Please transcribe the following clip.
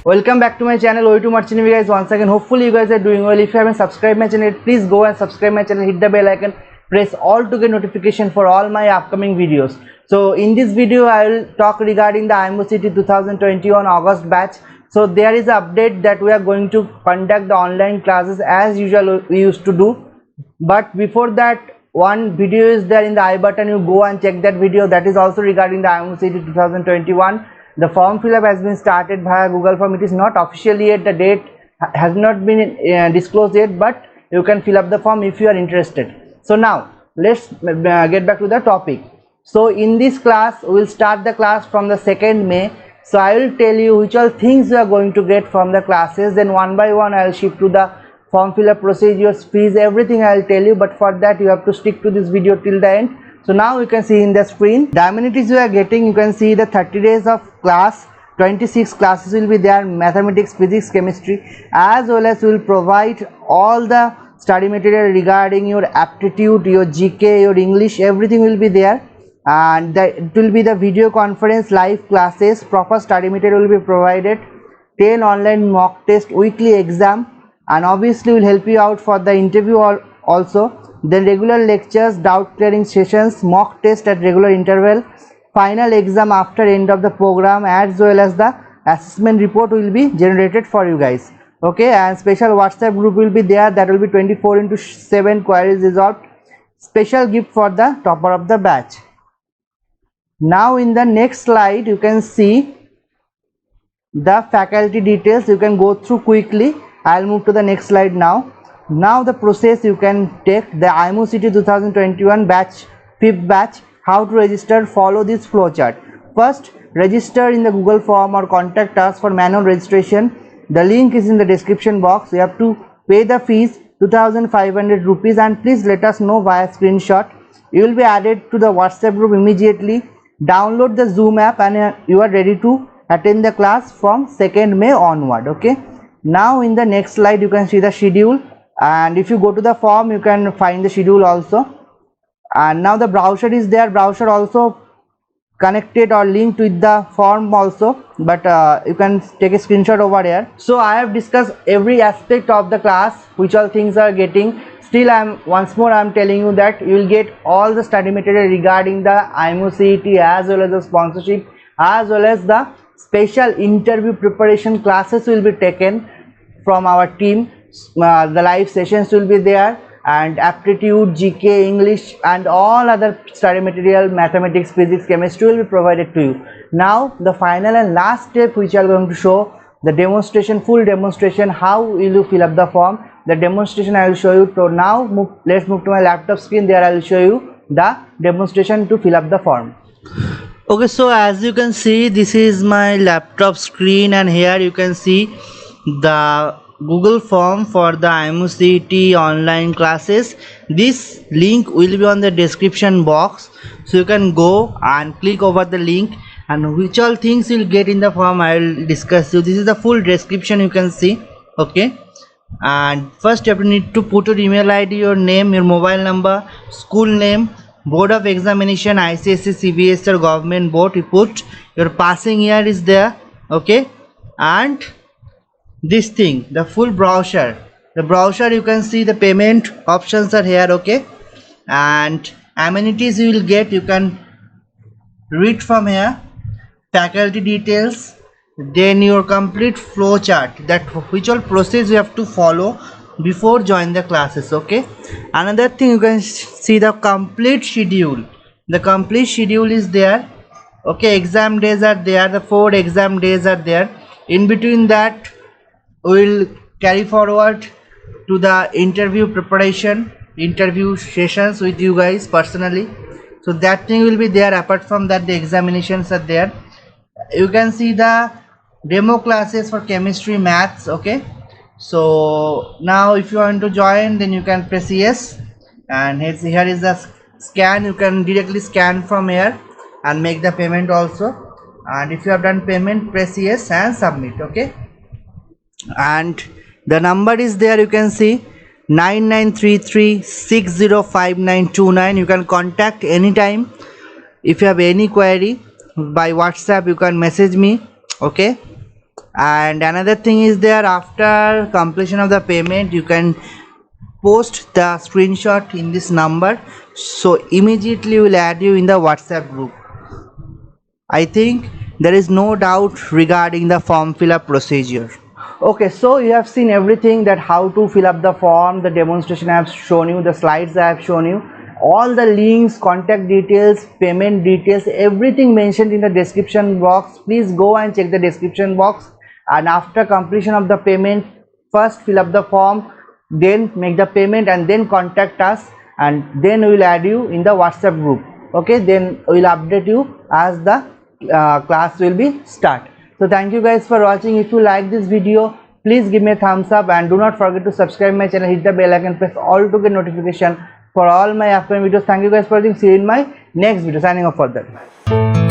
Welcome back to my channel O2 Marchini guys. Once again, hopefully you guys are doing well. If you haven't subscribed my channel, please go and subscribe my channel, hit the bell icon, press all to get notification for all my upcoming videos. So in this video I will talk regarding the IMOCT 2021 August batch. So there is an update that we are going to conduct the online classes as usual we used to do, but before that one video is there in the I button. You go and check that video. That is also regarding the IMOCT 2021. The form fill up has been started via Google Form. It is not officially yet, the date has not been disclosed yet, but you can fill up the form if you are interested. So now let's get back to the topic. So in this class we will start the class from the 2nd May. So I will tell you which all things you are going to get from the classes, then one by one I will shift to the form fill up procedures, fees, everything I will tell you, but for that you have to stick to this video till the end. So now you can see in the screen the amenities you are getting. You can see the 30 days of class, 26 classes will be there, mathematics, physics, chemistry, as well as we will provide all the study material regarding your aptitude, your GK, your English, everything will be there. And it will be the video conference, live classes, proper study material will be provided, 10 online mock test, weekly exam, and obviously will help you out for the interview also. Then regular lectures, doubt clearing sessions, mock test at regular interval, final exam after end of the program, as well as the assessment report will be generated for you guys. Okay, and special WhatsApp group will be there, that will be 24/7 queries resolved, special gift for the topper of the batch. Now in the next slide you can see the faculty details. You can go through quickly. I'll move to the next slide now. Now the process you can take the IMOCT 2021 batch, 5th batch. How to register? Follow this flowchart. First, register in the Google form or contact us for manual registration. The link is in the description box. You have to pay the fees 2500 rupees, and please let us know via screenshot. You will be added to the WhatsApp group immediately. Download the Zoom app and you are ready to attend the class from 2nd May onward. Okay, now in the next slide you can see the schedule, and if you go to the form you can find the schedule also. And now the browser is there, browser also connected or linked with the form also, but you can take a screenshot over here. So I have discussed every aspect of the class, which all things are getting. Still once more I am telling you that you will get all the study material regarding the IMOCT, as well as the sponsorship, as well as the special interview preparation classes will be taken from our team. The live sessions will be there, and aptitude, GK, English, and all other study material, mathematics, physics, chemistry will be provided to you. Now the final and last step which I am going to show, the demonstration, full demonstration, how will you fill up the form. The demonstration I will show you. So now let's move to my laptop screen. There I will show you the demonstration to fill up the form. Okay, so as you can see, this is my laptop screen, and here you can see the Google form for the IMOCT online classes. This link will be on the description box, so you can go and click over the link, and which all things you'll get in the form I will discuss you. This is the full description you can see. Okay, and first you have to need to put your email ID, your name, your mobile number, school name, board of examination, ICSE, CBSE or government board. You put your passing year is there. Okay, and this thing, the full brochure, the brochure, you can see the payment options are here. Okay, and amenities you will get, you can read from here, faculty details, then your complete flow chart, that which all process you have to follow before join the classes. Okay, another thing, you can see the complete schedule. The complete schedule is there. Okay, exam days are there, the 4 exam days are there. In between that we will carry forward to the interview preparation, interview sessions with you guys personally, so that thing will be there. Apart from that, the examinations are there. You can see the demo classes for chemistry, maths. Okay, so now if you want to join, then you can press yes, and here is the scan. You can directly scan from here and make the payment also, and if you have done payment, press yes and submit. Okay, and the number is there, you can see 9933605929. you can contact anytime. If you have any query by WhatsApp, you can message me. Okay, And another thing is there, after completion of the payment you can post the screenshot in this number, so immediately will add you in the WhatsApp group. I think there is no doubt regarding the form fill up procedure. Okay, so you have seen everything, that how to fill up the form, the demonstration I have shown you, the slides I have shown you, all the links, contact details, payment details, everything mentioned in the description box. Please go and check the description box, and after completion of the payment, first fill up the form, then make the payment, and then contact us, and then we will add you in the WhatsApp group. Okay, then we will update you as the class will be start. So thank you guys for watching. If you like this video, please give me a thumbs up, and do not forget to subscribe my channel, hit the bell icon, press all to get notification for all my upcoming videos. Thank you guys for watching. See you in my next video. Signing off for that.